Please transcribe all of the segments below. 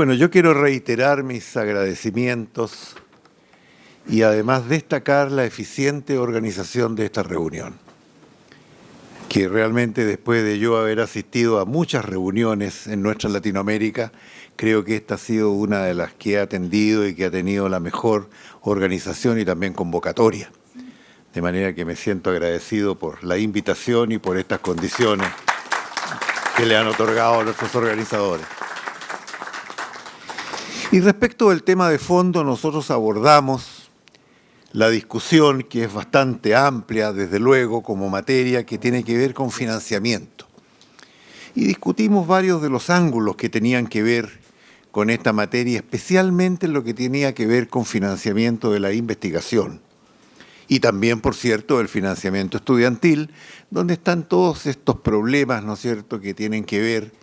Bueno, yo quiero reiterar mis agradecimientos y además destacar la eficiente organización de esta reunión, que realmente después de yo haber asistido a muchas reuniones en nuestra Latinoamérica, creo que esta ha sido una de las que he atendido y que ha tenido la mejor organización y también convocatoria. De manera que me siento agradecido por la invitación y por estas condiciones que le han otorgado a nuestros organizadores. Y respecto del tema de fondo, nosotros abordamos la discusión, que es bastante amplia, desde luego, como materia que tiene que ver con financiamiento. Y discutimos varios de los ángulos que tenían que ver con esta materia, especialmente lo que tenía que ver con financiamiento de la investigación. Y también, por cierto, el financiamiento estudiantil, donde están todos estos problemas, ¿no es cierto?, que tienen que ver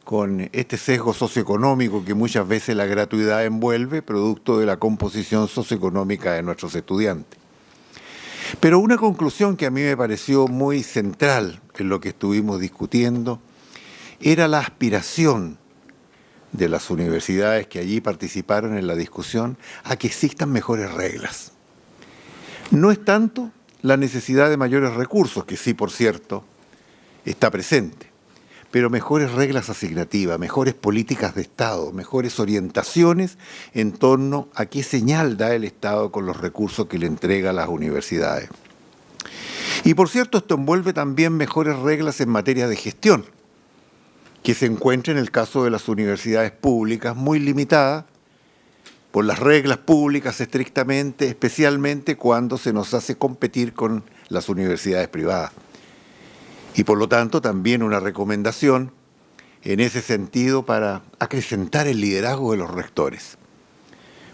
con este sesgo socioeconómico que muchas veces la gratuidad envuelve, producto de la composición socioeconómica de nuestros estudiantes. Pero una conclusión que a mí me pareció muy central en lo que estuvimos discutiendo era la aspiración de las universidades que allí participaron en la discusión a que existan mejores reglas. No es tanto la necesidad de mayores recursos, que sí, por cierto, está presente, pero mejores reglas asignativas, mejores políticas de Estado, mejores orientaciones en torno a qué señal da el Estado con los recursos que le entrega a las universidades. Y por cierto, esto envuelve también mejores reglas en materia de gestión, que se encuentra en el caso de las universidades públicas muy limitada por las reglas públicas estrictamente, especialmente cuando se nos hace competir con las universidades privadas. Y por lo tanto también una recomendación en ese sentido para acrecentar el liderazgo de los rectores.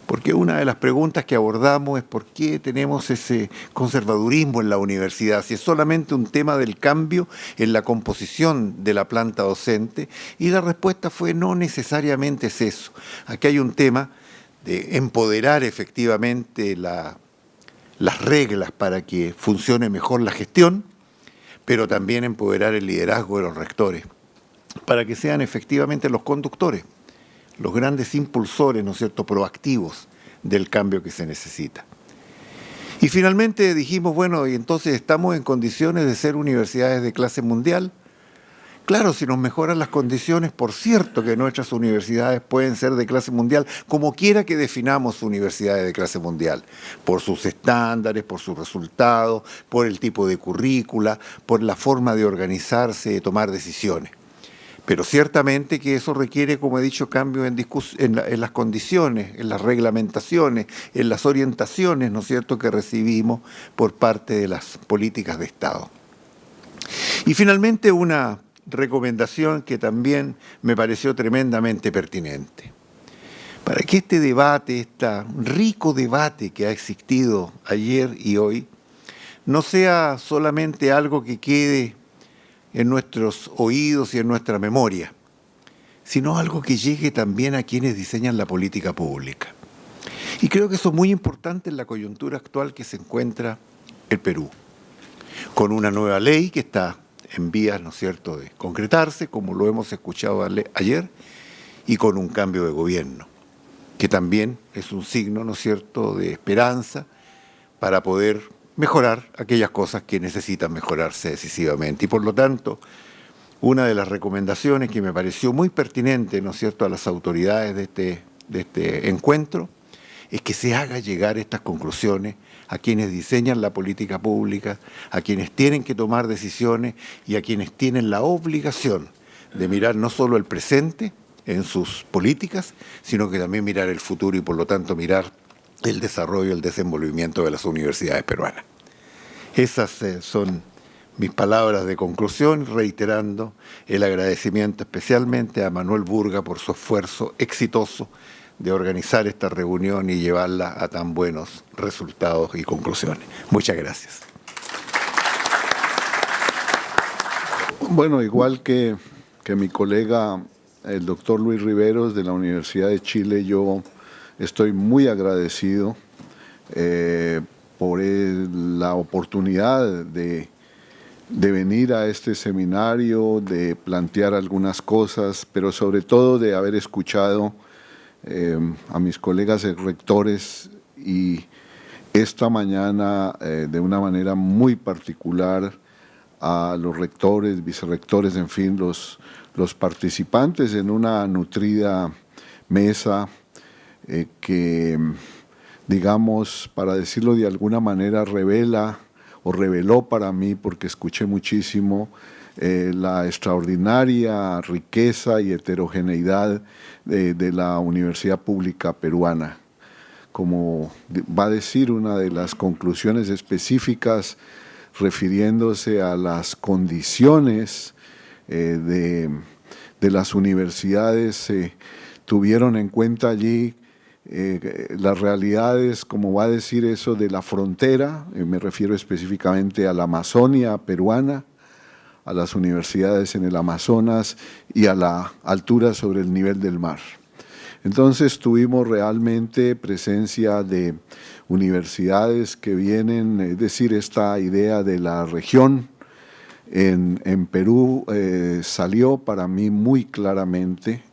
Porque una de las preguntas que abordamos es por qué tenemos ese conservadurismo en la universidad, si es solamente un tema del cambio en la composición de la planta docente, y la respuesta fue no necesariamente es eso. Aquí hay un tema de empoderar efectivamente las reglas para que funcione mejor la gestión, pero también empoderar el liderazgo de los rectores, para que sean efectivamente los conductores, los grandes impulsores, ¿no es cierto?, proactivos del cambio que se necesita. Y finalmente dijimos, bueno, y entonces estamos en condiciones de ser universidades de clase mundial. Claro, si nos mejoran las condiciones, por cierto que nuestras universidades pueden ser de clase mundial, como quiera que definamos universidades de clase mundial, por sus estándares, por sus resultados, por el tipo de currícula, por la forma de organizarse, de tomar decisiones. Pero ciertamente que eso requiere, como he dicho, cambios en las condiciones, en las reglamentaciones, en las orientaciones, ¿no es cierto?, que recibimos por parte de las políticas de Estado. Y finalmente una recomendación que también me pareció tremendamente pertinente. Para que este debate, este rico debate que ha existido ayer y hoy, no sea solamente algo que quede en nuestros oídos y en nuestra memoria, sino algo que llegue también a quienes diseñan la política pública. Y creo que eso es muy importante en la coyuntura actual que se encuentra el Perú, con una nueva ley que está en vías, ¿no es cierto?, de concretarse, como lo hemos escuchado ayer, y con un cambio de gobierno, que también es un signo, ¿no es cierto?, de esperanza para poder mejorar aquellas cosas que necesitan mejorarse decisivamente. Y por lo tanto, una de las recomendaciones que me pareció muy pertinente, ¿no es cierto?, a las autoridades de este encuentro, es que se haga llegar estas conclusiones a quienes diseñan la política pública, a quienes tienen que tomar decisiones y a quienes tienen la obligación de mirar no solo el presente en sus políticas, sino que también mirar el futuro y por lo tanto mirar el desarrollo y el desenvolvimiento de las universidades peruanas. Esas son mis palabras de conclusión, reiterando el agradecimiento especialmente a Manuel Burga por su esfuerzo exitoso de organizar esta reunión y llevarla a tan buenos resultados y conclusiones. Muchas gracias. Bueno, igual que mi colega, el doctor Luis Riveros de la Universidad de Chile, yo estoy muy agradecido por la oportunidad de venir a este seminario, de plantear algunas cosas, pero sobre todo de haber escuchado a mis colegas rectores y esta mañana de una manera muy particular a los rectores, vicerrectores, en fin, los participantes en una nutrida mesa que, digamos, para decirlo de alguna manera, revela o reveló para mí, porque escuché muchísimo, la extraordinaria riqueza y heterogeneidad de la Universidad Pública Peruana. Como va a decir una de las conclusiones específicas refiriéndose a las condiciones de las universidades, tuvieron en cuenta allí las realidades, como va a decir eso, de la frontera, me refiero específicamente a la Amazonia peruana, a las universidades en el Amazonas y a la altura sobre el nivel del mar. Entonces tuvimos realmente presencia de universidades que vienen, es decir, esta idea de la región en Perú salió para mí muy claramente.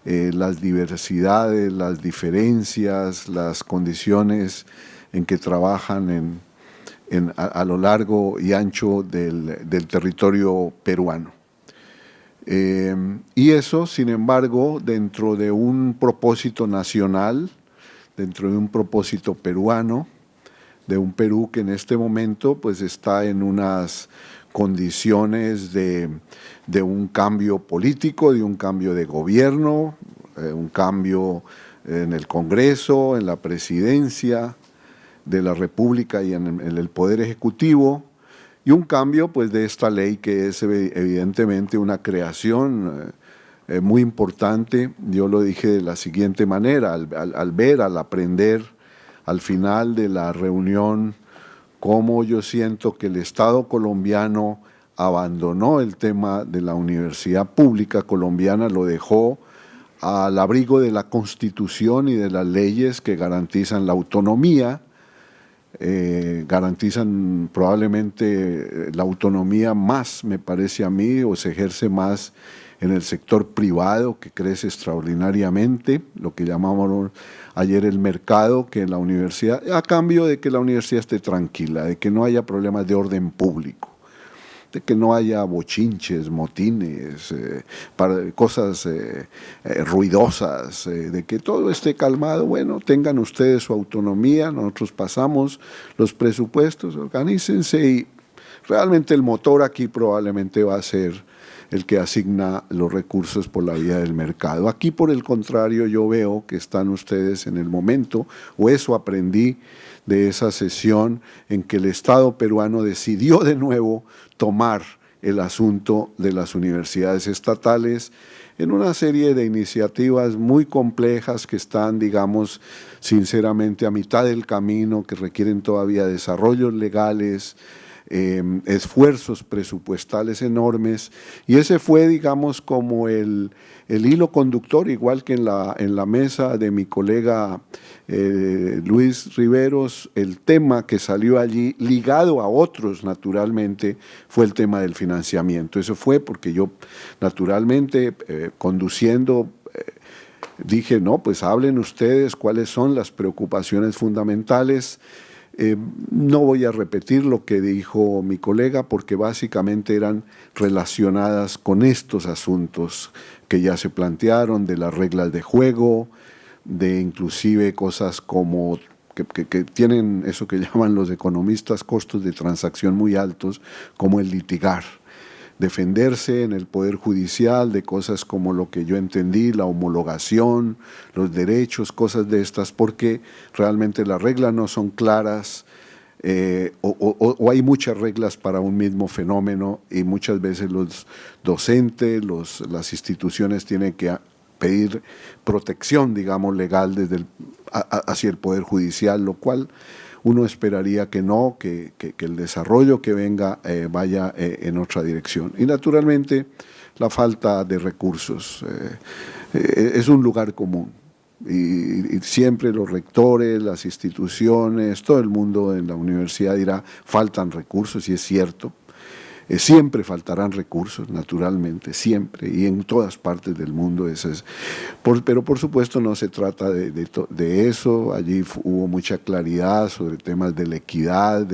Las diversidades, las diferencias, las condiciones en que trabajan a lo largo y ancho del territorio peruano. Y eso, sin embargo, dentro de un propósito nacional, dentro de un propósito peruano, de un Perú que en este momento pues está en unas condiciones de un cambio político, de un cambio de gobierno, un cambio en el Congreso, en la presidencia de la República y en el Poder Ejecutivo, y un cambio pues de esta ley que es evidentemente una creación muy importante. Yo lo dije de la siguiente manera, al ver, al aprender al final de la reunión, cómo yo siento que el Estado colombiano abandonó el tema de la universidad pública colombiana, lo dejó al abrigo de la Constitución y de las leyes que garantizan la autonomía, garantizan probablemente la autonomía más, me parece a mí, o se ejerce más en el sector privado, que crece extraordinariamente, lo que llamamos ayer el mercado, que en la universidad, a cambio de que la universidad esté tranquila, de que no haya problemas de orden público, de que no haya bochinches, motines, cosas ruidosas, de que todo esté calmado. Bueno, tengan ustedes su autonomía, nosotros pasamos los presupuestos, organícense, y realmente el motor aquí probablemente va a ser el que asigna los recursos por la vía del mercado. Aquí, por el contrario, yo veo que están ustedes en el momento, o eso aprendí de esa sesión, en que el Estado peruano decidió de nuevo tomar el asunto de las universidades estatales en una serie de iniciativas muy complejas que están, digamos, sinceramente a mitad del camino, que requieren todavía desarrollos legales, esfuerzos presupuestales enormes, y ese fue, digamos, como el hilo conductor, igual que en la mesa de mi colega Luis Riveros. El tema que salió allí, ligado a otros naturalmente, fue el tema del financiamiento. Eso fue porque yo naturalmente conduciendo dije, no, pues hablen ustedes cuáles son las preocupaciones fundamentales. No voy a repetir lo que dijo mi colega, porque básicamente eran relacionadas con estos asuntos que ya se plantearon, de las reglas de juego, de inclusive cosas como que tienen eso que llaman los economistas costos de transacción muy altos, como el litigar, defenderse en el Poder Judicial de cosas como lo que yo entendí, la homologación, los derechos, cosas de estas, porque realmente las reglas no son claras, o hay muchas reglas para un mismo fenómeno, y muchas veces los docentes, las instituciones tienen que pedir protección, digamos, legal hacia el Poder Judicial, lo cual uno esperaría que no, que el desarrollo que venga vaya en otra dirección. Y naturalmente la falta de recursos es un lugar común, y siempre los rectores, las instituciones, todo el mundo en la universidad dirá, faltan recursos, y es cierto. Siempre faltarán recursos, naturalmente, siempre, y en todas partes del mundo. Pero por supuesto no se trata de eso. Allí hubo mucha claridad sobre temas de la equidad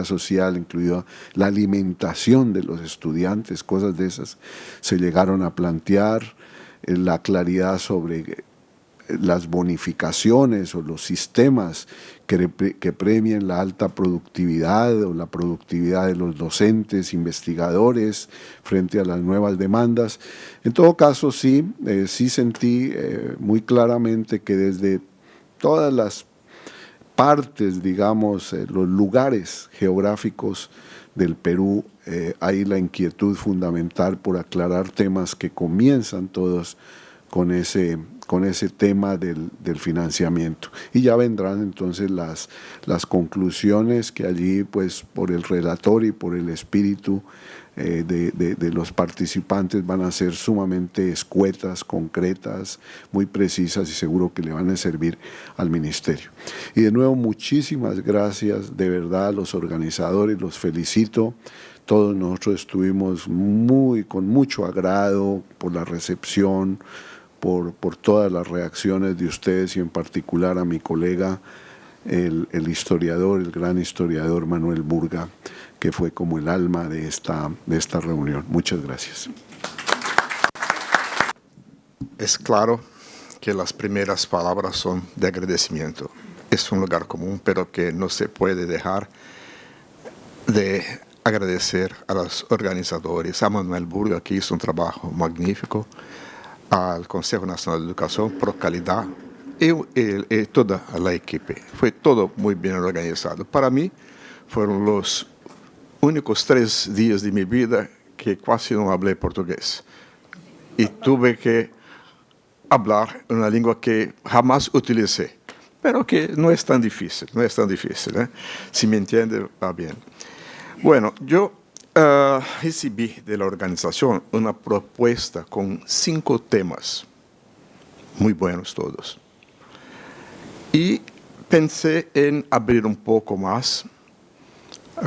social, incluida la alimentación de los estudiantes, cosas de esas se llegaron a plantear, la claridad sobre las bonificaciones o los sistemas que premien la alta productividad o la productividad de los docentes, investigadores, frente a las nuevas demandas. En todo caso, sí sentí muy claramente que desde todas las partes, digamos, los lugares geográficos del Perú, hay la inquietud fundamental por aclarar temas que comienzan todos con ese tema del financiamiento. Y ya vendrán entonces las conclusiones que allí, pues, por el relator y por el espíritu de los participantes van a ser sumamente escuetas, concretas, muy precisas, y seguro que le van a servir al ministerio. Y de nuevo, muchísimas gracias, de verdad, a los organizadores, los felicito. Todos nosotros estuvimos con mucho agrado por la recepción, por todas las reacciones de ustedes, y en particular a mi colega, el historiador, el gran historiador Manuel Burga, que fue como el alma de esta reunión. Muchas gracias. Es claro que las primeras palabras son de agradecimiento. Es un lugar común, pero que no se puede dejar de agradecer a los organizadores, a Manuel Burga, que hizo un trabajo magnífico, al Consejo Nacional de Educación, Procalidad, y toda la equipe. Fue todo muy bien organizado. Para mí, fueron los únicos 3 días de mi vida que casi no hablé portugués. Y tuve que hablar una lengua que jamás utilicé, pero que no es tan difícil, ¿eh? Si me entiende, va bien. Bueno, yo recibí de la organización una propuesta con 5 temas, muy buenos todos. Y pensé en abrir un poco más,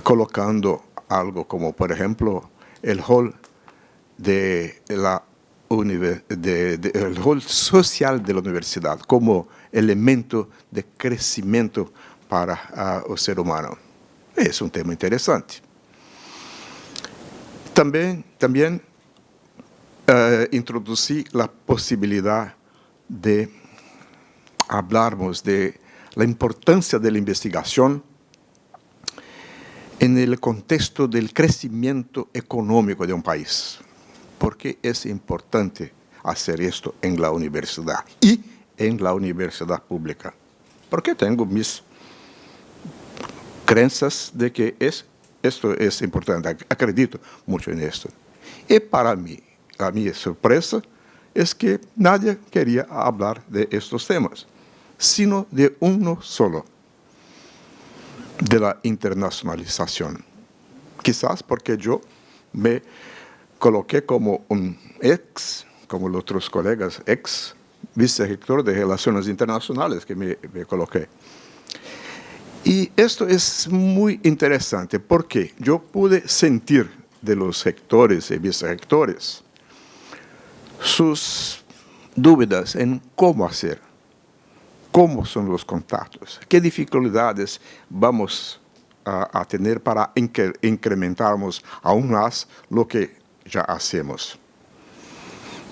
colocando algo como, por ejemplo, el rol el rol social de la universidad como elemento de crecimiento para el ser humano. Es un tema interesante. También introducí la posibilidad de hablarmos de la importancia de la investigación en el contexto del crecimiento económico de un país. ¿Por qué es importante hacer esto en la universidad y en la universidad pública? Porque tengo mis creencias de que esto es importante. Acredito mucho en esto. Y para mí, a mi sorpresa, es que nadie quería hablar de estos temas, sino de uno solo, de la internacionalización. Quizás porque yo me coloqué como un como los otros colegas, ex vicerrector de Relaciones Internacionales que me coloqué. Y esto es muy interesante porque yo pude sentir de los rectores y vicerrectores sus dudas en cómo hacer, cómo son los contactos, qué dificultades vamos a tener para incrementarnos aún más lo que ya hacemos.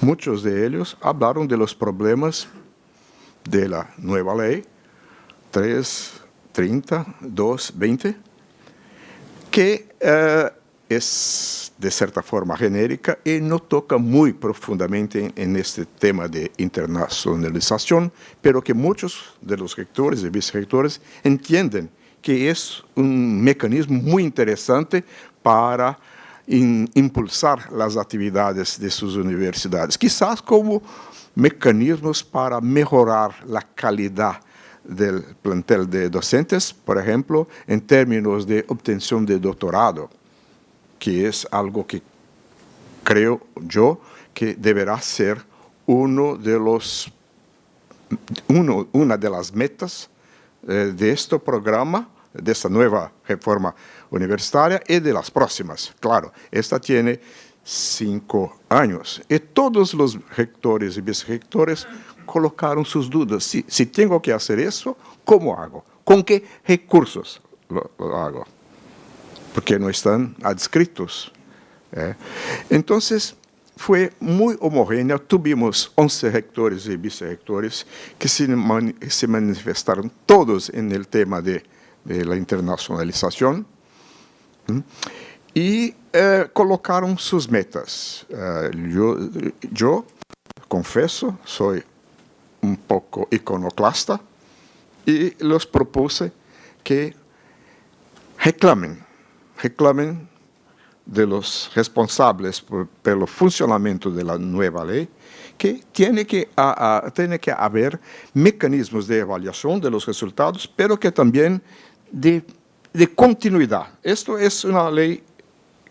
Muchos de ellos hablaron de los problemas de la nueva ley 330-220, que es de cierta forma genérica y no toca muy profundamente en este tema de internacionalización, pero que muchos de los rectores y vicerrectores entienden que es un mecanismo muy interesante para impulsar las actividades de sus universidades, quizás como mecanismos para mejorar la calidad del plantel de docentes, por ejemplo, en términos de obtención de doctorado, que es algo que creo yo que deberá ser una de las metas de este programa de esta nueva reforma universitaria y de las próximas. Claro, esta tiene 5 años y todos los rectores y vicerrectores colocaron sus dudas. Si tengo que hacer eso, ¿cómo hago? ¿Con qué recursos lo hago? Porque no están adscritos. Entonces, fue muy homogénea. Tuvimos 11 rectores y vicerrectores que se manifestaron todos en el tema de la internacionalización y colocaron sus metas. Yo confieso, soy un poco iconoclasta y los propuse que reclamen de los responsables por el funcionamiento de la nueva ley, que tiene que haber mecanismos de evaluación de los resultados, pero que también de continuidad. Esto es una ley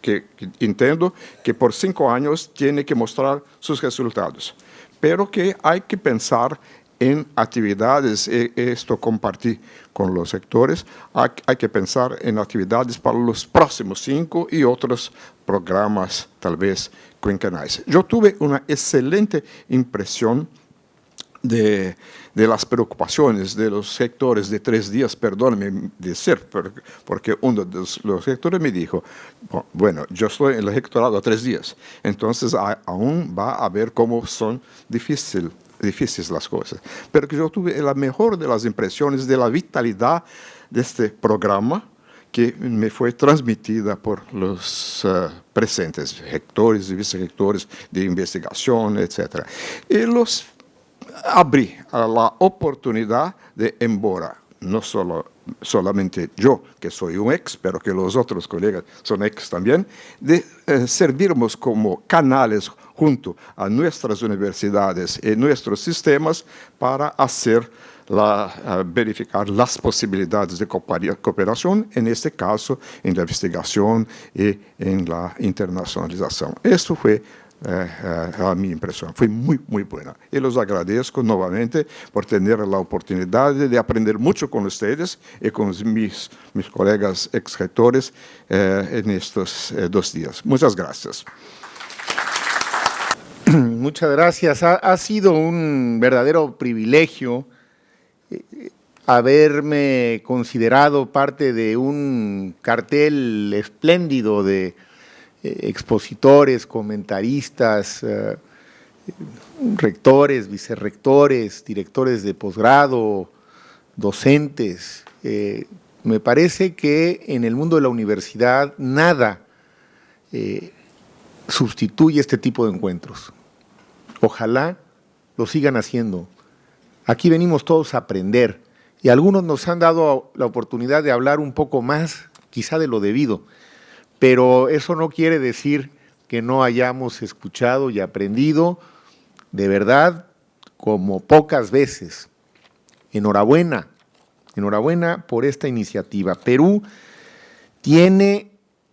que entiendo que por 5 años tiene que mostrar sus resultados, pero que hay que pensar en actividades, esto compartí con los sectores, hay que pensar en actividades para los próximos 5 y otros programas tal vez quinquenales. Yo tuve una excelente impresión de las preocupaciones de los sectores de 3 días, perdónenme decir, porque uno de los sectores me dijo, bueno, yo estoy en el rectorado a 3 días, entonces aún va a ver cómo son difíciles las cosas. Pero que yo tuve la mejor de las impresiones de la vitalidad de este programa que me fue transmitida por los presentes, rectores y vicerrectores de investigación, etc. Y los abrí a la oportunidad de, embora no solamente yo, que soy un ex, pero que los otros colegas son ex también, de servirnos como canales junto a nuestras universidades y nuestros sistemas para hacer verificar las posibilidades de cooperación, en este caso, en la investigación y en la internacionalización. Esto fue a mi impresión, fue muy, muy buena. Y los agradezco nuevamente por tener la oportunidad de aprender mucho con ustedes y con mis colegas ex-rectores en estos 2 días. Muchas gracias. Muchas gracias. Ha sido un verdadero privilegio haberme considerado parte de un cartel espléndido de expositores, comentaristas, rectores, vicerrectores, directores de posgrado, docentes. Me parece que en el mundo de la universidad nada sustituye este tipo de encuentros. Ojalá lo sigan haciendo. Aquí venimos todos a aprender y algunos nos han dado la oportunidad de hablar un poco más, quizá de lo debido, pero eso no quiere decir que no hayamos escuchado y aprendido de verdad como pocas veces. Enhorabuena, enhorabuena por esta iniciativa. Perú tiene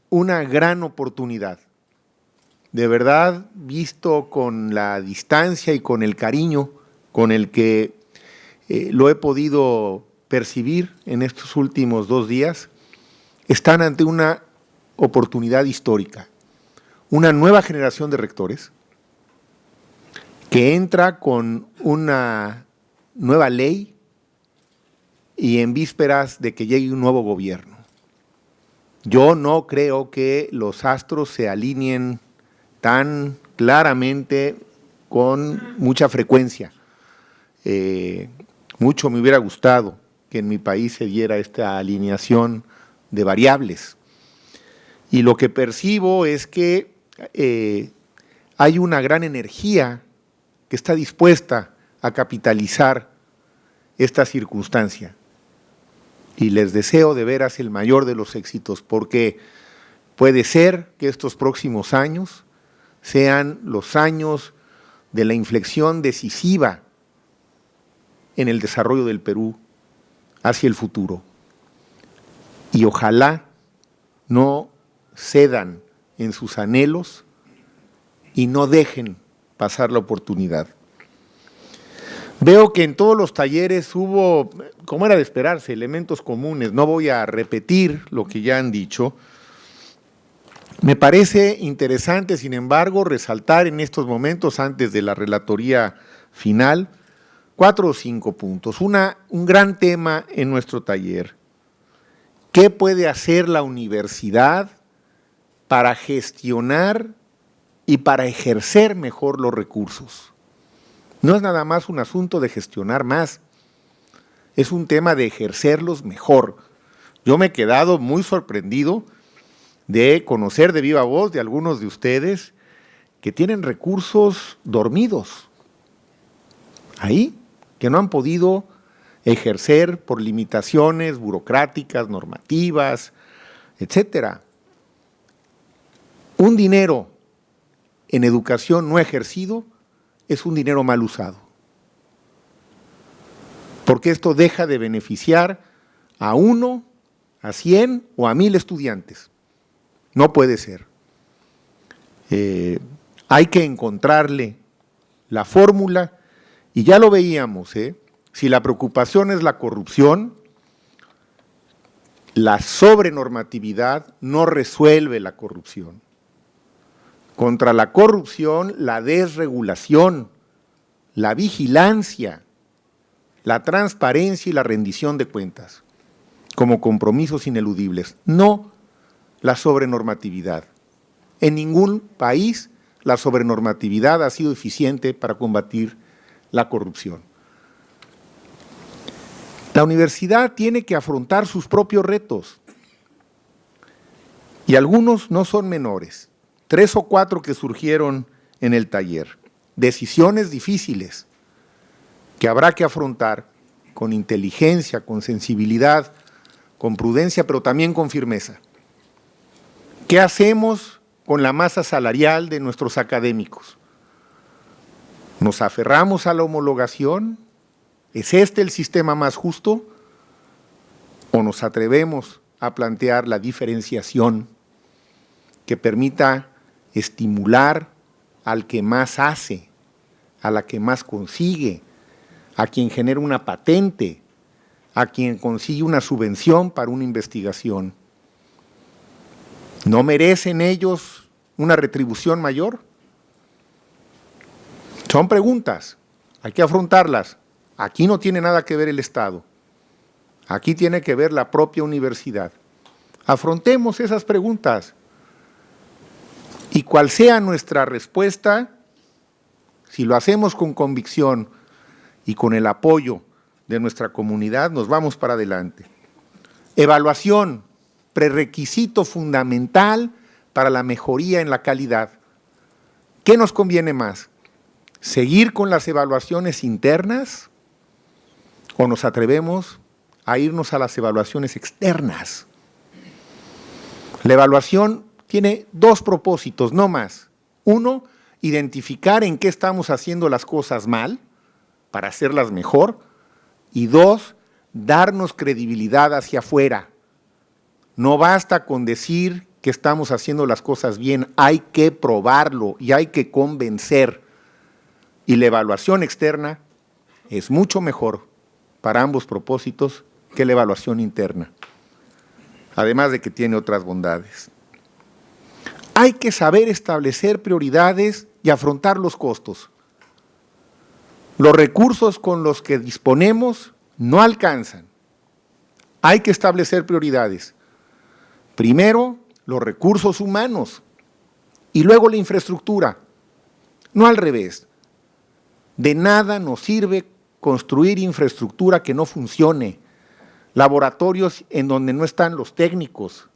una gran oportunidad. De verdad, visto con la distancia y con el cariño con el que lo he podido percibir en estos últimos 2 días, están ante una oportunidad histórica. Una nueva generación de rectores que entra con una nueva ley y en vísperas de que llegue un nuevo gobierno. Yo no creo que los astros se alineen tan claramente con mucha frecuencia. Mucho me hubiera gustado que en mi país se diera esta alineación de variables. Y lo que percibo es que hay una gran energía que está dispuesta a capitalizar esta circunstancia. Y les deseo de veras el mayor de los éxitos, porque puede ser que estos próximos años sean los años de la inflexión decisiva en el desarrollo del Perú hacia el futuro. Y ojalá no cedan en sus anhelos y no dejen pasar la oportunidad. Veo que en todos los talleres hubo, como era de esperarse, elementos comunes. No voy a repetir lo que ya han dicho. Me parece interesante, sin embargo, resaltar en estos momentos, antes de la relatoría final, 4 o 5 puntos. Un gran tema en nuestro taller. ¿Qué puede hacer la universidad para gestionar y para ejercer mejor los recursos? No es nada más un asunto de gestionar más, es un tema de ejercerlos mejor. Yo me he quedado muy sorprendido de conocer de viva voz de algunos de ustedes que tienen recursos dormidos ahí, que no han podido ejercer por limitaciones burocráticas, normativas, etcétera. Un dinero en educación no ejercido es un dinero mal usado, porque esto deja de beneficiar a 1, a 100 o a 1000 estudiantes. No puede ser. Hay que encontrarle la fórmula, y ya lo veíamos, si la preocupación es la corrupción, la sobrenormatividad no resuelve la corrupción. Contra la corrupción, la desregulación, la vigilancia, la transparencia y la rendición de cuentas como compromisos ineludibles, no la sobrenormatividad. En ningún país la sobrenormatividad ha sido eficiente para combatir la corrupción. La universidad tiene que afrontar sus propios retos, y algunos no son menores. 3 o 4 que surgieron en el taller. Decisiones difíciles que habrá que afrontar con inteligencia, con sensibilidad, con prudencia, pero también con firmeza. ¿Qué hacemos con la masa salarial de nuestros académicos? ¿Nos aferramos a la homologación? ¿Es este el sistema más justo? ¿O nos atrevemos a plantear la diferenciación que permita estimular al que más hace, a la que más consigue, a quien genera una patente, a quien consigue una subvención para una investigación? ¿No merecen ellos una retribución mayor? Son preguntas, hay que afrontarlas. Aquí no tiene nada que ver el Estado, aquí tiene que ver la propia universidad. Afrontemos esas preguntas. Y cual sea nuestra respuesta, si lo hacemos con convicción y con el apoyo de nuestra comunidad, nos vamos para adelante. Evaluación, prerequisito fundamental para la mejoría en la calidad. ¿Qué nos conviene más? ¿Seguir con las evaluaciones internas o nos atrevemos a irnos a las evaluaciones externas? La evaluación tiene 2 propósitos, no más. 1, identificar en qué estamos haciendo las cosas mal para hacerlas mejor. Y 2, darnos credibilidad hacia afuera. No basta con decir que estamos haciendo las cosas bien, hay que probarlo y hay que convencer. Y la evaluación externa es mucho mejor para ambos propósitos que la evaluación interna, además de que tiene otras bondades. Hay que saber establecer prioridades y afrontar los costos. Los recursos con los que disponemos no alcanzan. Hay que establecer prioridades. Primero, los recursos humanos y luego la infraestructura. No al revés. De nada nos sirve construir infraestructura que no funcione, laboratorios en donde no están los técnicos,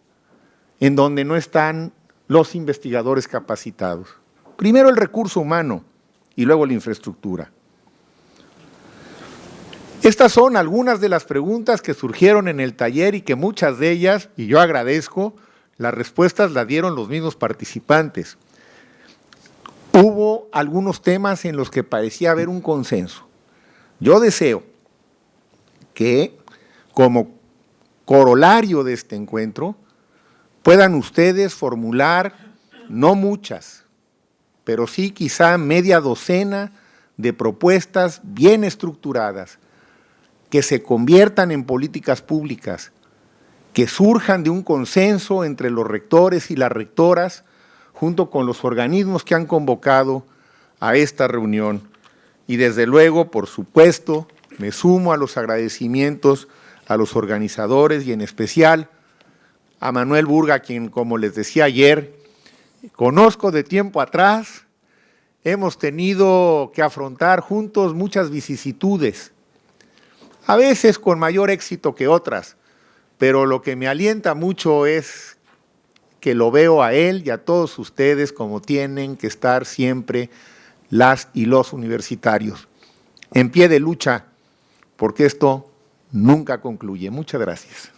en donde no están los investigadores capacitados. Primero el recurso humano y luego la infraestructura. Estas son algunas de las preguntas que surgieron en el taller y que muchas de ellas, y yo agradezco, las respuestas las dieron los mismos participantes. Hubo algunos temas en los que parecía haber un consenso. Yo deseo que, como corolario de este encuentro, puedan ustedes formular, no muchas, pero sí quizá media docena de propuestas bien estructuradas, que se conviertan en políticas públicas, que surjan de un consenso entre los rectores y las rectoras, junto con los organismos que han convocado a esta reunión. Y desde luego, por supuesto, me sumo a los agradecimientos a los organizadores y en especial a Manuel Burga, quien, como les decía ayer, conozco de tiempo atrás. Hemos tenido que afrontar juntos muchas vicisitudes, a veces con mayor éxito que otras, pero lo que me alienta mucho es que lo veo a él y a todos ustedes como tienen que estar siempre las y los universitarios, en pie de lucha, porque esto nunca concluye. Muchas gracias.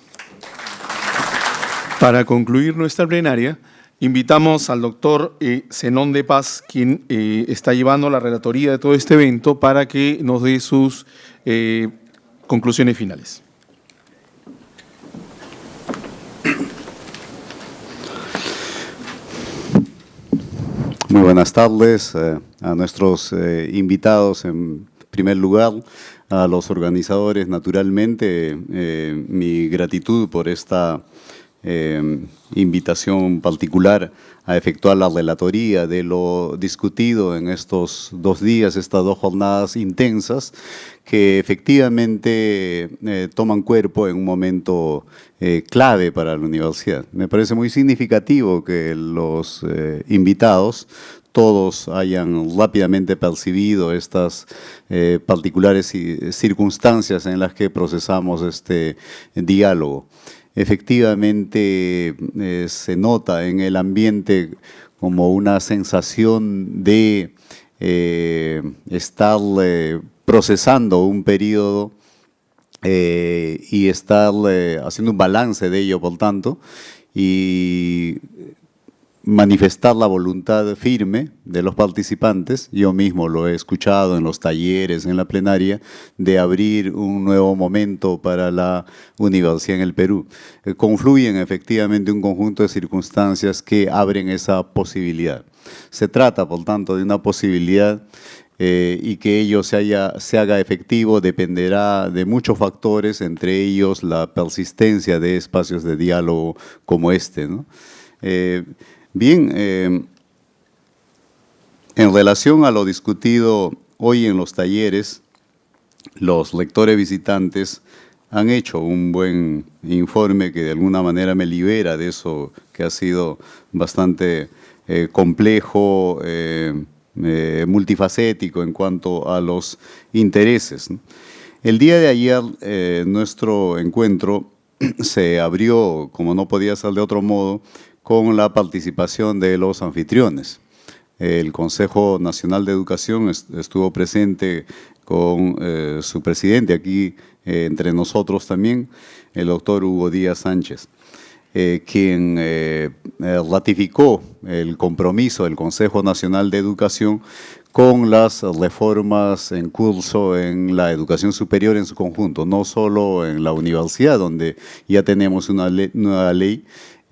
Para concluir nuestra plenaria, invitamos al doctor Zenón de Paz, quien está llevando la relatoría de todo este evento, para que nos dé sus conclusiones finales. Muy buenas tardes a nuestros invitados en primer lugar, a los organizadores naturalmente, mi gratitud por esta invitación particular a efectuar la relatoría de lo discutido en estos 2 días, estas 2 jornadas intensas, que efectivamente toman cuerpo en un momento clave para la universidad. Me parece muy significativo que los invitados todos hayan rápidamente percibido estas particulares circunstancias en las que procesamos este diálogo. Efectivamente se nota en el ambiente como una sensación de estar procesando un periodo y estar haciendo un balance de ello, por tanto, y manifestar la voluntad firme de los participantes, yo mismo lo he escuchado en los talleres, en la plenaria, de abrir un nuevo momento para la universidad en el Perú. Confluyen efectivamente un conjunto de circunstancias que abren esa posibilidad. Se trata, por tanto, de una posibilidad y que ello se haga efectivo dependerá de muchos factores, entre ellos la persistencia de espacios de diálogo como este, ¿no? Bien, en relación a lo discutido hoy en los talleres, los lectores visitantes han hecho un buen informe que de alguna manera me libera de eso que ha sido bastante complejo, multifacético en cuanto a los intereses, ¿no? El día de ayer nuestro encuentro se abrió, como no podía ser de otro modo, con la participación de los anfitriones. El Consejo Nacional de Educación estuvo presente con su presidente aquí entre nosotros también, el doctor Hugo Díaz Sánchez, quien ratificó el compromiso del Consejo Nacional de Educación con las reformas en curso en la educación superior en su conjunto, no solo en la universidad, donde ya tenemos una nueva ley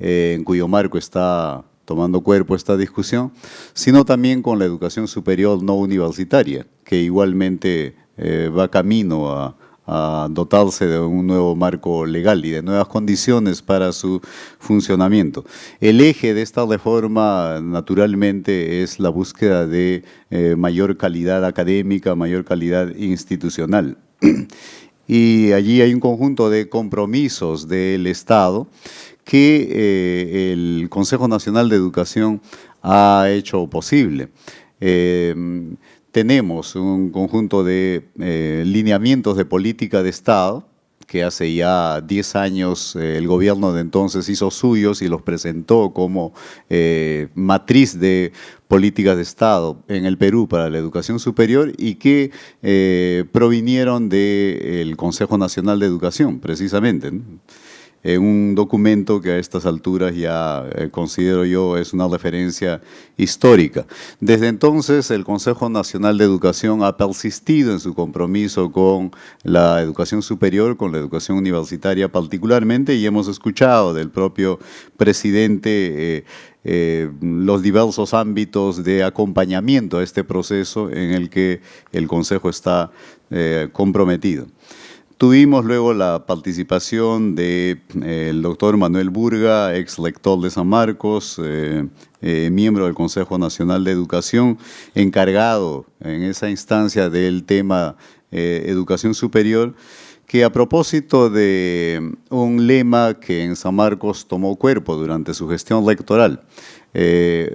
en cuyo marco está tomando cuerpo esta discusión, sino también con la educación superior no universitaria, que igualmente va camino a dotarse de un nuevo marco legal y de nuevas condiciones para su funcionamiento. El eje de esta reforma, naturalmente, es la búsqueda de mayor calidad académica, mayor calidad institucional. Y allí hay un conjunto de compromisos del Estado que el Consejo Nacional de Educación ha hecho posible. Tenemos un conjunto de lineamientos de política de Estado que hace ya 10 años el gobierno de entonces hizo suyos y los presentó como matriz de políticas de Estado en el Perú para la educación superior y que provinieron del Consejo Nacional de Educación, precisamente, ¿no? Un documento que a estas alturas ya considero yo es una referencia histórica. Desde entonces el Consejo Nacional de Educación ha persistido en su compromiso con la educación superior, con la educación universitaria particularmente, y hemos escuchado del propio presidente los diversos ámbitos de acompañamiento a este proceso en el que el Consejo está comprometido. Tuvimos luego la participación del doctor Manuel Burga, ex lector de San Marcos, miembro del Consejo Nacional de Educación, encargado en esa instancia del tema educación superior, que a propósito de un lema que en San Marcos tomó cuerpo durante su gestión electoral,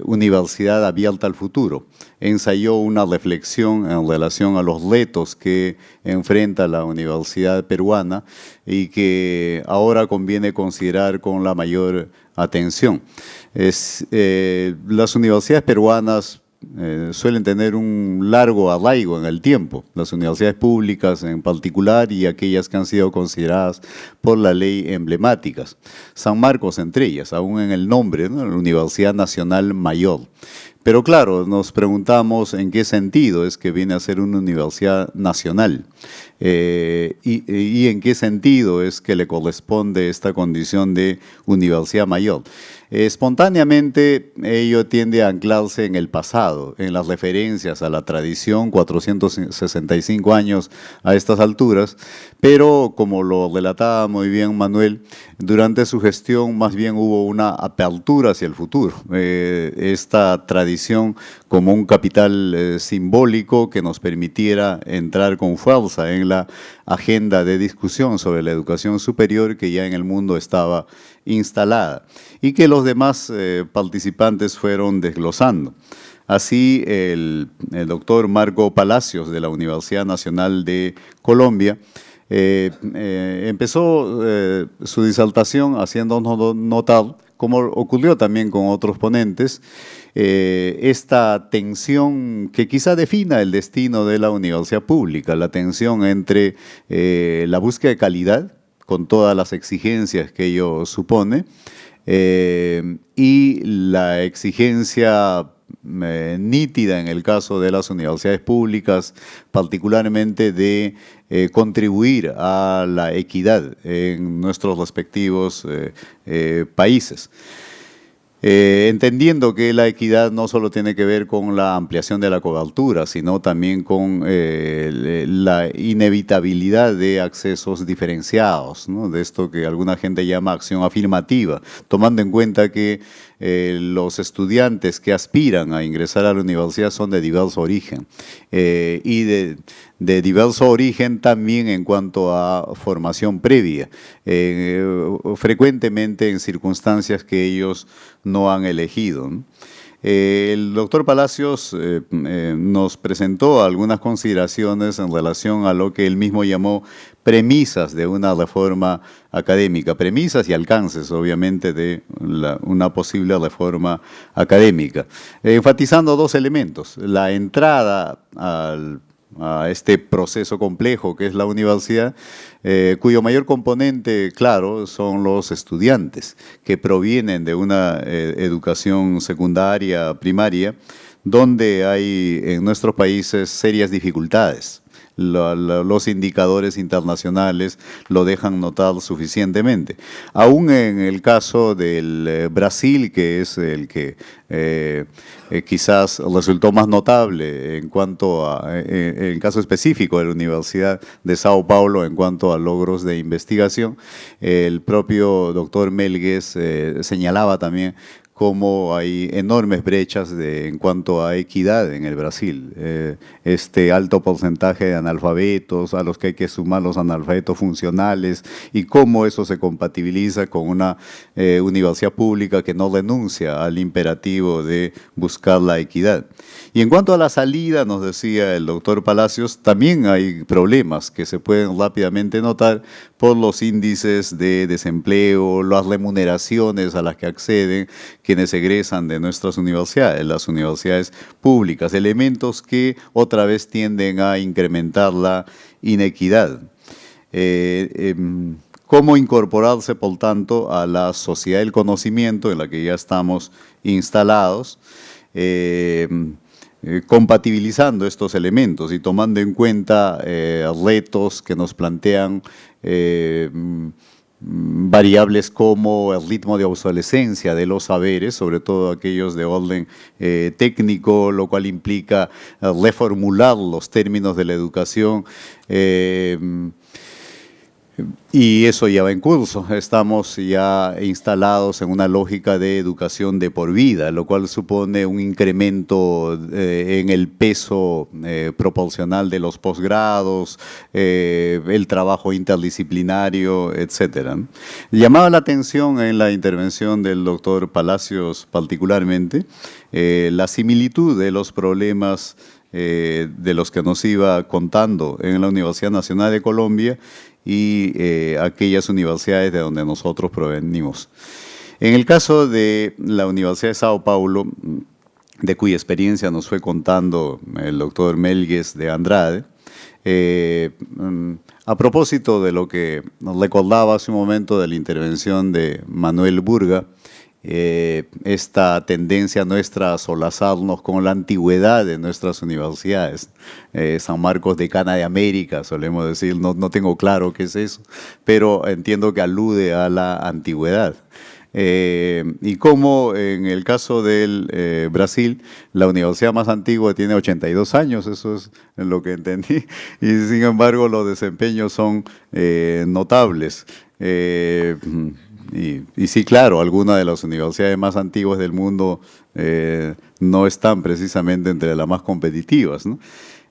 Universidad abierta al futuro, ensayó una reflexión en relación a los retos que enfrenta la universidad peruana y que ahora conviene considerar con la mayor atención. Las universidades peruanas suelen tener un largo arraigo en el tiempo, las universidades públicas en particular y aquellas que han sido consideradas por la ley emblemáticas. San Marcos entre ellas, aún en el nombre, ¿no? La Universidad Nacional Mayor. Pero claro, nos preguntamos en qué sentido es que viene a ser una universidad nacional y en qué sentido es que le corresponde esta condición de universidad mayor. Espontáneamente ello tiende a anclarse en el pasado, en las referencias a la tradición, 465 años a estas alturas, pero como lo relataba muy bien Manuel, durante su gestión más bien hubo una apertura hacia el futuro. Esta tradición como un capital simbólico que nos permitiera entrar con fuerza en la agenda de discusión sobre la educación superior que ya en el mundo estaba instalada y que los demás participantes fueron desglosando. Así, el doctor Marco Palacios de la Universidad Nacional de Colombia empezó su disertación haciéndonos notar, como ocurrió también con otros ponentes, esta tensión que quizá defina el destino de la universidad pública, la tensión entre la búsqueda de calidad, con todas las exigencias que ello supone, y la exigencia nítida en el caso de las universidades públicas, particularmente de contribuir a la equidad en nuestros respectivos países. Entendiendo que la equidad no solo tiene que ver con la ampliación de la cobertura, sino también con la inevitabilidad de accesos diferenciados, ¿no? De esto que alguna gente llama acción afirmativa, tomando en cuenta que los estudiantes que aspiran a ingresar a la universidad son de diverso origen y de diverso origen también en cuanto a formación previa, frecuentemente en circunstancias que ellos no han elegido, ¿no? El doctor Palacios nos presentó algunas consideraciones en relación a lo que él mismo llamó premisas de una reforma académica, premisas y alcances, obviamente, de una posible reforma académica, enfatizando dos elementos: la entrada a este proceso complejo que es la universidad, cuyo mayor componente, claro, son los estudiantes que provienen de una educación secundaria, primaria, donde hay en nuestros países serias dificultades. Los indicadores internacionales lo dejan notar suficientemente. Aún en el caso del Brasil, que es el que quizás resultó más notable en cuanto a, en el caso específico de la Universidad de Sao Paulo en cuanto a logros de investigación, el propio doctor Melgues señalaba también cómo hay enormes brechas en cuanto a equidad en el Brasil. Este alto porcentaje de analfabetos, a los que hay que sumar los analfabetos funcionales, y cómo eso se compatibiliza con una universidad pública que no renuncia al imperativo de buscar la equidad. Y en cuanto a la salida, nos decía el doctor Palacios, también hay problemas que se pueden rápidamente notar por los índices de desempleo, las remuneraciones a las que acceden quienes egresan de nuestras universidades, las universidades públicas, elementos que otra vez tienden a incrementar la inequidad. ¿Cómo incorporarse, por tanto, a la sociedad del conocimiento en la que ya estamos instalados, compatibilizando estos elementos y tomando en cuenta retos que nos plantean variables como el ritmo de obsolescencia de los saberes, sobre todo aquellos de orden técnico, lo cual implica reformular los términos de la educación, y eso ya va en curso. Estamos ya instalados en una lógica de educación de por vida, lo cual supone un incremento en el peso proporcional de los posgrados, el trabajo interdisciplinario, etc. Llamaba la atención en la intervención del doctor Palacios particularmente la similitud de los problemas de los que nos iba contando en la Universidad Nacional de Colombia y aquellas universidades de donde nosotros provenimos. En el caso de la Universidad de Sao Paulo, de cuya experiencia nos fue contando el doctor Melgues de Andrade, a propósito de lo que nos recordaba hace un momento de la intervención de Manuel Burga, esta tendencia nuestra a solazarnos con la antigüedad de nuestras universidades. San Marcos Decana de América, solemos decir, no tengo claro qué es eso, pero entiendo que alude a la antigüedad. Y como en el caso del Brasil, la universidad más antigua tiene 82 años, eso es lo que entendí, y sin embargo los desempeños son notables. Y sí, claro, algunas de las universidades más antiguas del mundo no están precisamente entre las más competitivas, ¿no?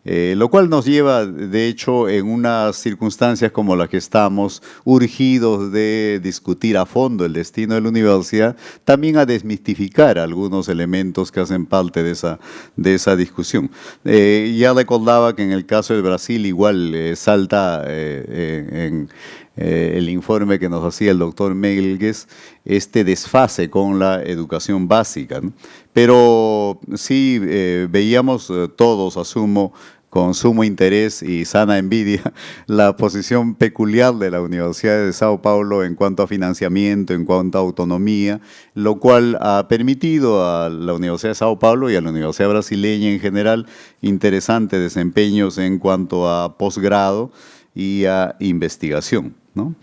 Lo cual nos lleva, de hecho, en unas circunstancias como las que estamos, urgidos de discutir a fondo el destino de la universidad, también a desmistificar algunos elementos que hacen parte de esa discusión. Ya recordaba que en el caso de Brasil igual salta en el informe que nos hacía el doctor Melgues, este desfase con la educación básica, ¿no? Pero sí veíamos todos, asumo, con sumo interés y sana envidia, la posición peculiar de la Universidad de Sao Paulo en cuanto a financiamiento, en cuanto a autonomía, lo cual ha permitido a la Universidad de Sao Paulo y a la Universidad Brasileña en general interesantes desempeños en cuanto a posgrado y a investigación, ¿no?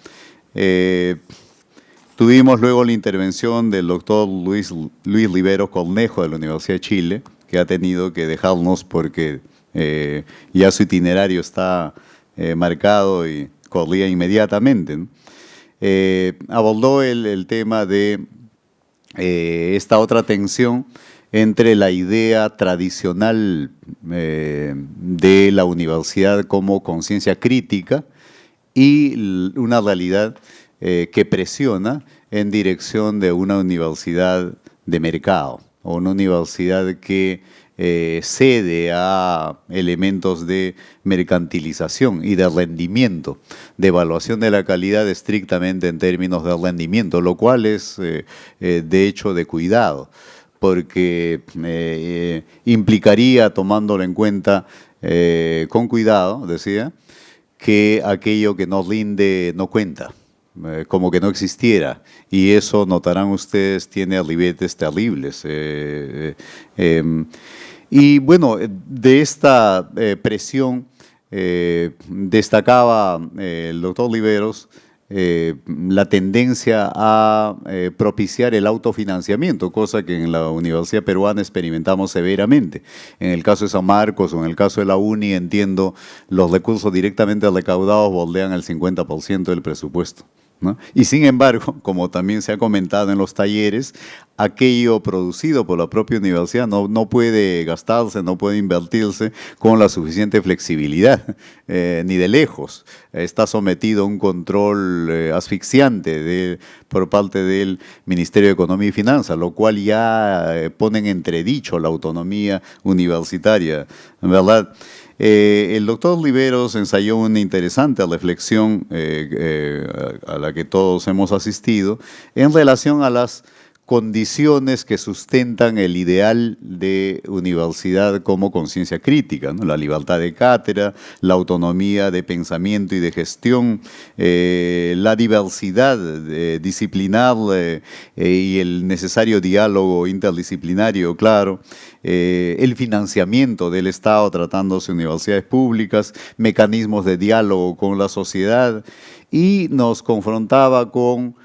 Tuvimos luego la intervención del doctor Luis Riveros Cornejo de la Universidad de Chile, que ha tenido que dejarnos porque ya su itinerario está marcado y corría inmediatamente, ¿no? Abordó el tema de esta otra tensión entre la idea tradicional de la universidad como conciencia crítica y una realidad que presiona en dirección de una universidad de mercado o una universidad que cede a elementos de mercantilización y de rendimiento, de evaluación de la calidad estrictamente en términos de rendimiento, lo cual es de hecho de cuidado, porque implicaría, tomándolo en cuenta con cuidado, decía, que aquello que no rinde no cuenta, como que no existiera, y eso, notarán ustedes, tiene ribetes terribles. Y bueno, de esta presión destacaba el doctor Riveros la tendencia a propiciar el autofinanciamiento, cosa que en la Universidad Peruana experimentamos severamente. En el caso de San Marcos o en el caso de la UNI, entiendo, los recursos directamente recaudados bordean el 50% del presupuesto, ¿no? Y sin embargo, como también se ha comentado en los talleres, aquello producido por la propia universidad no puede gastarse, no puede invertirse con la suficiente flexibilidad, ni de lejos. Está sometido a un control asfixiante por parte del Ministerio de Economía y Finanzas, lo cual ya pone en entredicho la autonomía universitaria, ¿verdad? El doctor Riveros ensayó una interesante reflexión a la que todos hemos asistido en relación a las condiciones que sustentan el ideal de universidad como conciencia crítica, ¿no? La libertad de cátedra, la autonomía de pensamiento y de gestión, la diversidad disciplinar y el necesario diálogo interdisciplinario, claro, el financiamiento del Estado tratándose de universidades públicas, mecanismos de diálogo con la sociedad y nos confrontaba con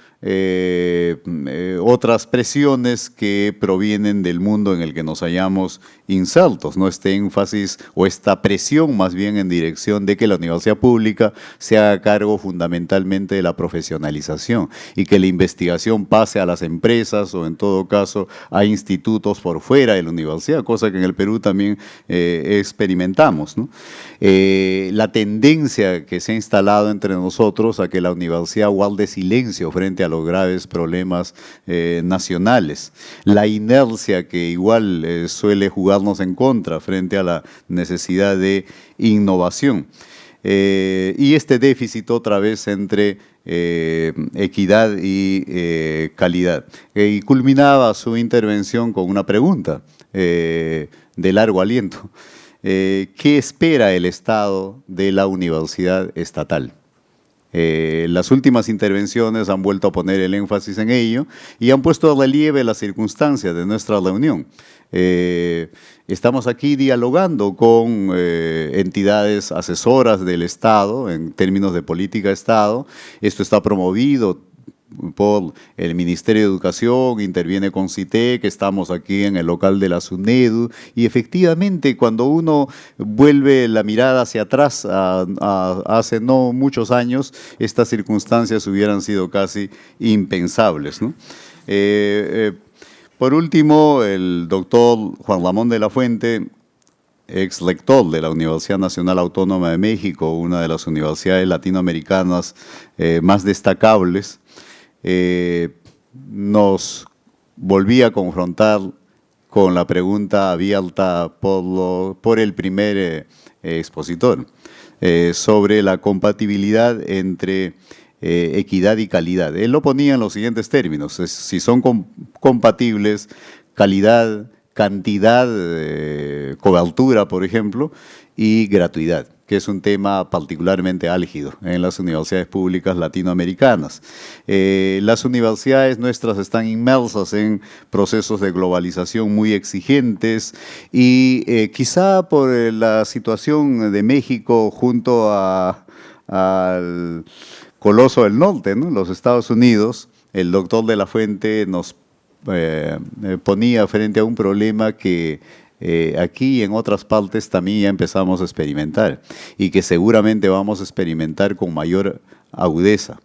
otras presiones que provienen del mundo en el que nos hallamos insertos, ¿no? Este énfasis o esta presión más bien en dirección de que la universidad pública se haga cargo fundamentalmente de la profesionalización y que la investigación pase a las empresas o en todo caso a institutos por fuera de la universidad, cosa que en el Perú también experimentamos, ¿no? La tendencia que se ha instalado entre nosotros a que la universidad guarde silencio frente a los graves problemas nacionales, la inercia que igual suele jugarnos en contra frente a la necesidad de innovación. Y este déficit otra vez entre equidad y calidad. Y culminaba su intervención con una pregunta de largo aliento. ¿Qué espera el Estado de la universidad estatal? Las últimas intervenciones han vuelto a poner el énfasis en ello y han puesto a relieve las circunstancias de nuestra reunión. Estamos aquí dialogando con entidades asesoras del Estado en términos de política de Estado. Esto está promovido por el Ministerio de Educación, interviene con CITEC, estamos aquí en el local de la SUNEDU, y efectivamente cuando uno vuelve la mirada hacia atrás, hace no muchos años, estas circunstancias hubieran sido casi impensables, ¿no? Por último, el doctor Juan Ramón de la Fuente, ex lector de la Universidad Nacional Autónoma de México, una de las universidades latinoamericanas más destacables, nos volvía a confrontar con la pregunta abierta por el primer expositor sobre la compatibilidad entre equidad y calidad. Él lo ponía en los siguientes términos: si son compatibles, calidad, cantidad, cobertura, por ejemplo, y gratuidad, que es un tema particularmente álgido en las universidades públicas latinoamericanas. Las universidades nuestras están inmersas en procesos de globalización muy exigentes y quizá por la situación de México junto al coloso del norte, ¿no?, los Estados Unidos, el doctor de la Fuente nos ponía frente a un problema que aquí y en otras partes también ya empezamos a experimentar y que seguramente vamos a experimentar con mayor agudeza.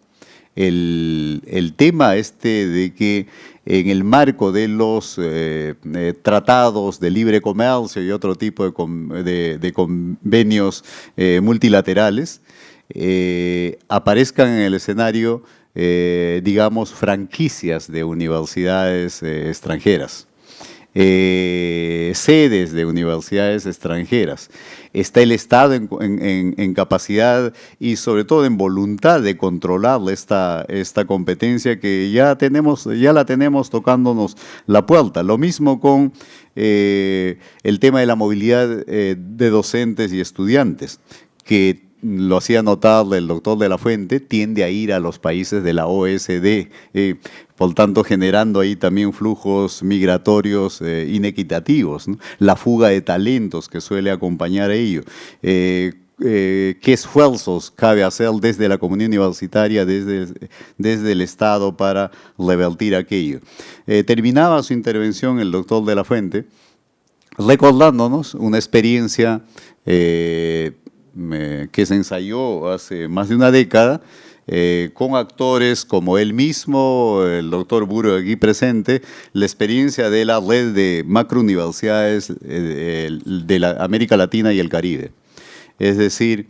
El tema de que en el marco de los tratados de libre comercio y otro tipo de convenios multilaterales aparezcan en el escenario, digamos, franquicias de universidades extranjeras. Sedes de universidades extranjeras. Está el Estado en capacidad y sobre todo en voluntad de controlar esta competencia que ya la tenemos tocándonos la puerta. Lo mismo con el tema de la movilidad de docentes y estudiantes, que lo hacía notar el doctor de la Fuente, tiende a ir a los países de la OSD, por tanto generando ahí también flujos migratorios inequitativos, ¿no? La fuga de talentos que suele acompañar a ello. ¿Qué esfuerzos cabe hacer desde la comunidad universitaria, desde el Estado para revertir aquello? Terminaba su intervención el doctor de la Fuente recordándonos una experiencia que se ensayó hace más de una década con actores como él mismo, el doctor Buro aquí presente, la experiencia de la red de macrouniversidades de la América Latina y el Caribe. Es decir,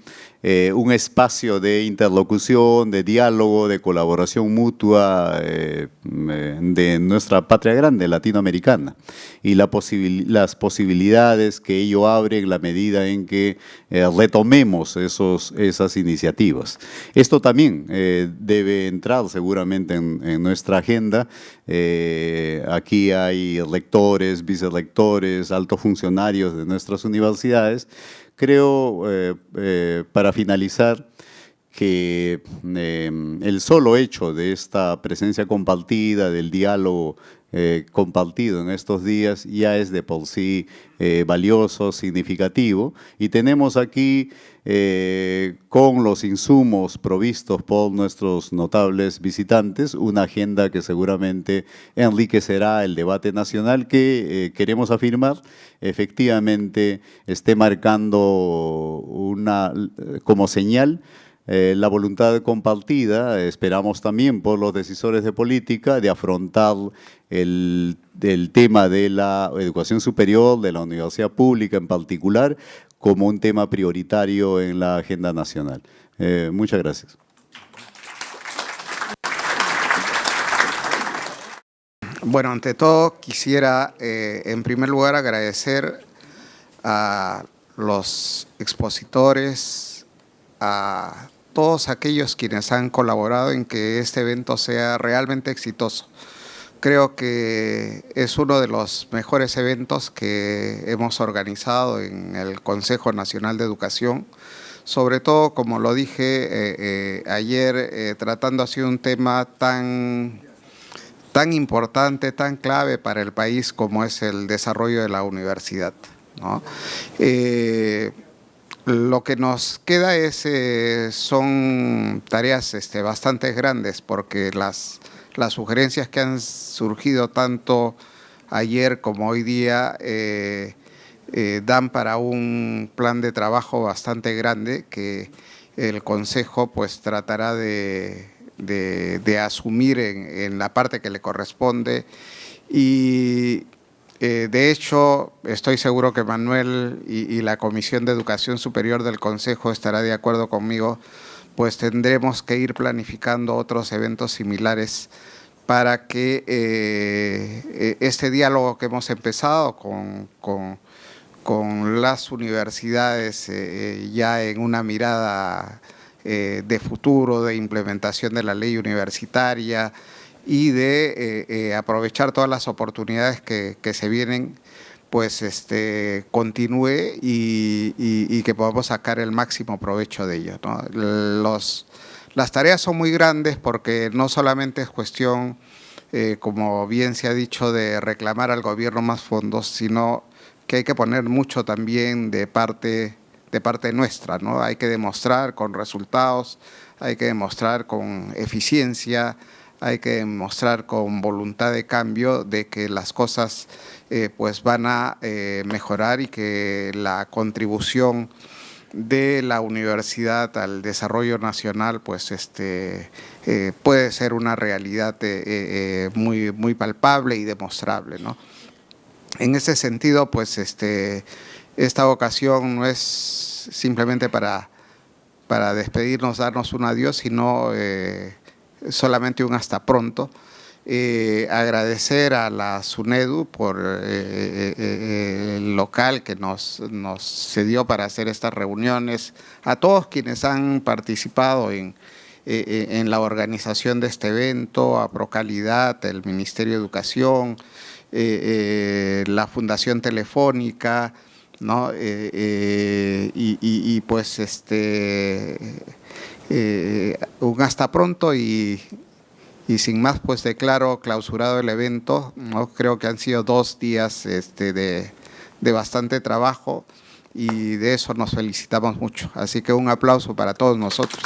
un espacio de interlocución, de diálogo, de colaboración mutua de nuestra patria grande latinoamericana y las posibilidades que ello abre en la medida en que retomemos esas iniciativas. Esto también debe entrar seguramente en nuestra agenda. Aquí hay rectores, vicerrectores, altos funcionarios de nuestras universidades. Creo, para finalizar, que el solo hecho de esta presencia compartida, del diálogo compartido en estos días, ya es de por sí valioso, significativo. Y tenemos aquí, con los insumos provistos por nuestros notables visitantes, una agenda que seguramente enriquecerá el debate nacional que queremos afirmar efectivamente esté marcando como señal la voluntad compartida, esperamos también por los decisores de política, de afrontar el tema de la educación superior, de la universidad pública en particular, como un tema prioritario en la agenda nacional. Muchas gracias. Bueno, ante todo quisiera en primer lugar agradecer a los expositores, a todos aquellos quienes han colaborado en que este evento sea realmente exitoso. Creo que es uno de los mejores eventos que hemos organizado en el Consejo Nacional de Educación, sobre todo, como lo dije ayer, tratando así un tema tan importante, tan clave para el país como es el desarrollo de la universidad, ¿no? Lo que nos queda son tareas bastante grandes, porque las sugerencias que han surgido tanto ayer como hoy día dan para un plan de trabajo bastante grande que el Consejo pues tratará de asumir en la parte que le corresponde. Y de hecho, estoy seguro que Manuel y la Comisión de Educación Superior del Consejo estará de acuerdo conmigo, pues tendremos que ir planificando otros eventos similares para que este diálogo que hemos empezado con las universidades ya en una mirada de futuro, de implementación de la ley universitaria y de aprovechar todas las oportunidades que se vienen, pues continúe y que podamos sacar el máximo provecho de ello, ¿no? Las tareas son muy grandes porque no solamente es cuestión, como bien se ha dicho, de reclamar al gobierno más fondos, sino que hay que poner mucho también de parte nuestra, ¿no? Hay que demostrar con resultados, hay que demostrar con eficiencia, hay que demostrar con voluntad de cambio de que las cosas pues van a mejorar y que la contribución de la universidad al desarrollo nacional pues puede ser una realidad muy palpable y demostrable, ¿no? En ese sentido, pues esta ocasión no es simplemente para despedirnos, darnos un adiós, sino solamente un hasta pronto. Agradecer a la SUNEDU por el local que nos cedió para hacer estas reuniones, a todos quienes han participado en la organización de este evento, a Procalidad, el Ministerio de Educación, la Fundación Telefónica, ¿no? Y pues un hasta pronto y sin más pues declaro clausurado el evento, ¿no? Creo que han sido 2 días de bastante trabajo y de eso nos felicitamos mucho. Así que un aplauso para todos nosotros.